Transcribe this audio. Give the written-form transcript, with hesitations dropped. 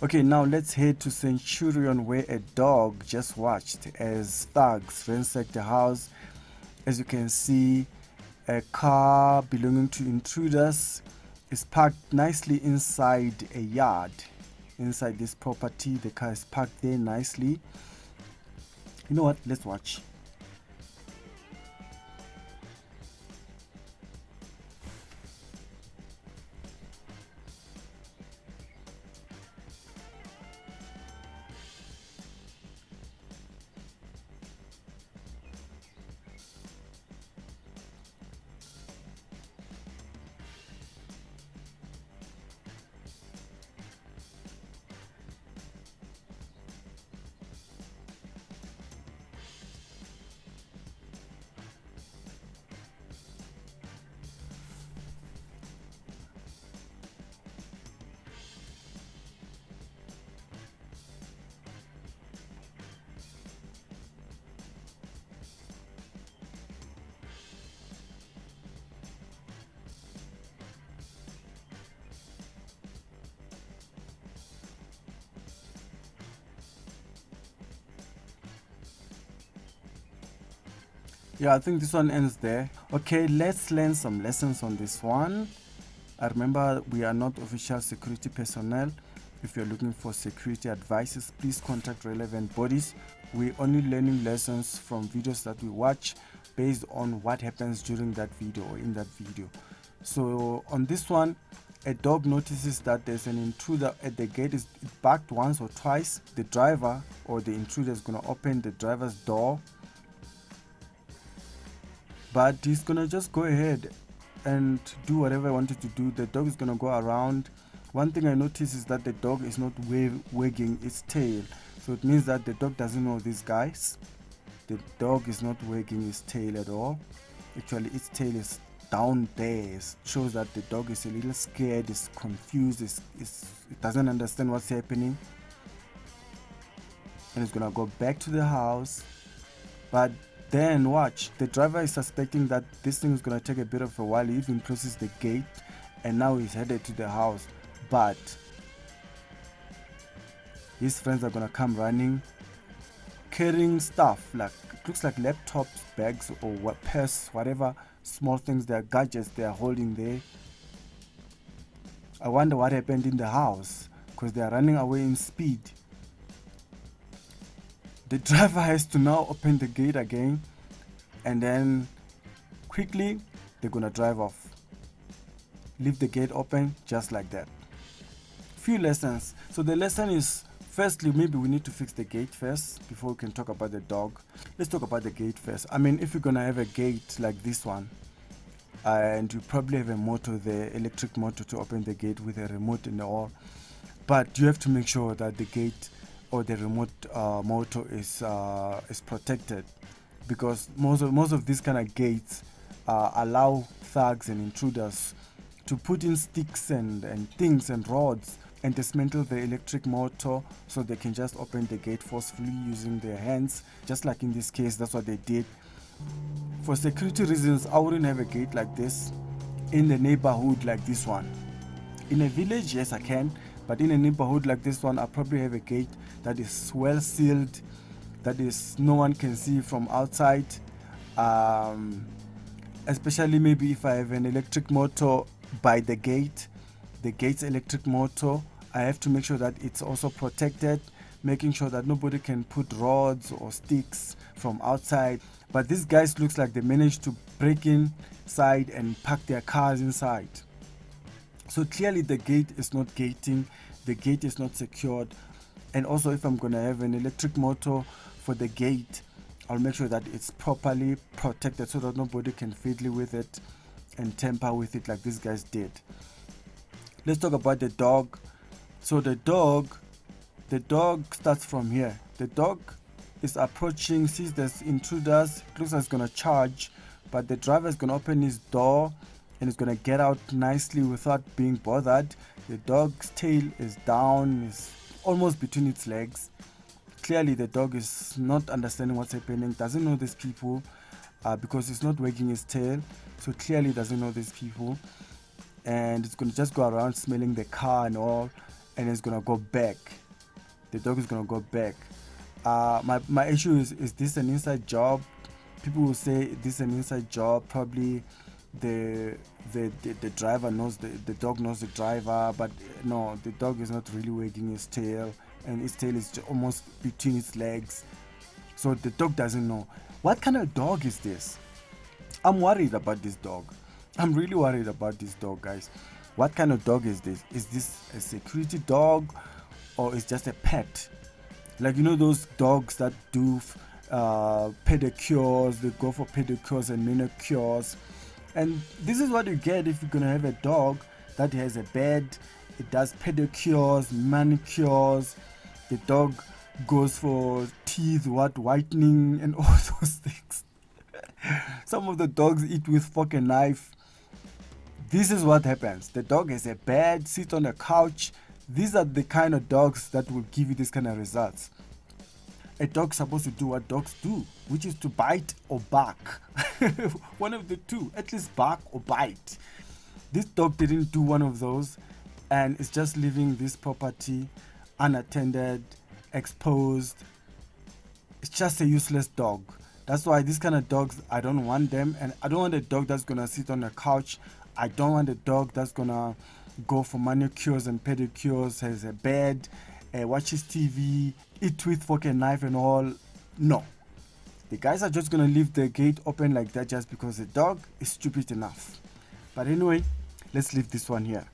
Okay, now let's head to Centurion, where a dog just watched as thugs ransacked the house. As you can see, a car belonging to intruders is parked nicely inside a yard. Inside this property, the car is parked there nicely. You know what? Let's watch. Yeah, I think this one ends there. Okay, let's learn some lessons on this one. I remember we are not official security personnel. If you're looking for security advices, please contact relevant bodies. We're only learning lessons from videos that we watch based on what happens during that video or in that video. So on this one, a dog notices that there's an intruder at the gate. It barked once or twice. The driver or the intruder is going to open the driver's door, but he's gonna just go ahead and do whatever I wanted to do. The dog is gonna go around. One thing I noticed is that the dog is not wagging its tail, so it means that the dog doesn't know these guys. The dog is not wagging its tail at all. Actually, its tail is down there. It shows that the dog is a little scared, is confused, it doesn't understand what's happening, and it's gonna go back to the house. But then watch, the driver is suspecting that this thing is going to take a bit of a while. He even closes the gate and now he's headed to the house. But his friends are going to come running, carrying stuff, like it looks like laptops, bags, or what, purse, whatever small things, they are gadgets they are holding there. I wonder what happened in the house, because they are running away in speed. The driver has to now open the gate again, and then quickly they're gonna drive off. Leave the gate open just like that. Few lessons. So the lesson is, firstly, maybe we need to fix the gate first before we can talk about the dog. Let's talk about the gate first. I mean, if you're gonna have a gate like this one, and you probably have a motor, the electric motor to open the gate with a remote and all, but you have to make sure that the gate or the remote motor is protected, because most of these kind of gates allow thugs and intruders to put in sticks and things and rods and dismantle the electric motor, so they can just open the gate forcefully using their hands, just like in this case. That's what they did. For security reasons, I wouldn't have a gate like this in a neighborhood like this one. In a village, yes I can, but in a neighborhood like this one, I probably have a gate that is well sealed, that is no one can see from outside, especially maybe if I have an electric motor by the gate's electric motor. I have to make sure that it's also protected, making sure that nobody can put rods or sticks from outside. But these guys looks like they managed to break inside and park their cars inside. So clearly the gate is not gating, the gate is not secured. And also, if I'm gonna have an electric motor for the gate, I'll make sure that it's properly protected so that nobody can fiddle with it and tamper with it like these guys did. Let's talk about the dog. So the dog starts from here. The dog is approaching, sees there's intruders, it looks like it's gonna charge, but the driver is gonna open his door and it's gonna get out nicely without being bothered. The dog's tail is down, is almost between its legs. Clearly the dog is not understanding what's happening, doesn't know these people, because it's not wagging its tail, so clearly doesn't know these people, and it's going to just go around smelling the car and all, and it's gonna go back. The dog is gonna go back. My issue is this an inside job? People will say this is an inside job. Probably the the driver knows the dog knows the driver, but no, the dog is not really wagging his tail, and its tail is almost between its legs. So the dog doesn't know. What kind of dog is this? I'm worried about this dog. I'm really worried about this dog, guys. What kind of dog is this? Is this a security dog, or is just a pet? Like, you know, those dogs that do pedicures, they go for pedicures and manicures. And this is what you get if you're gonna have a dog that has a bed. It does pedicures, manicures. The dog goes for teeth, whitening, and all those things. Some of the dogs eat with fork and knife. This is what happens. The dog has a bed, sits on a couch. These are the kind of dogs that will give you this kind of results. A dog's supposed to do what dogs do, which is to bite or bark. One of the two, at least bark or bite. This dog didn't do one of those, and it's just leaving this property unattended, exposed. It's just a useless dog. That's why these kind of dogs, I don't want them. And I don't want a dog that's gonna sit on a couch. I don't want a dog that's gonna go for manicures and pedicures, has a bed, watches TV, eat with fork and knife and all. No. The guys are just gonna leave the gate open like that just because the dog is stupid enough. But anyway, let's leave this one here.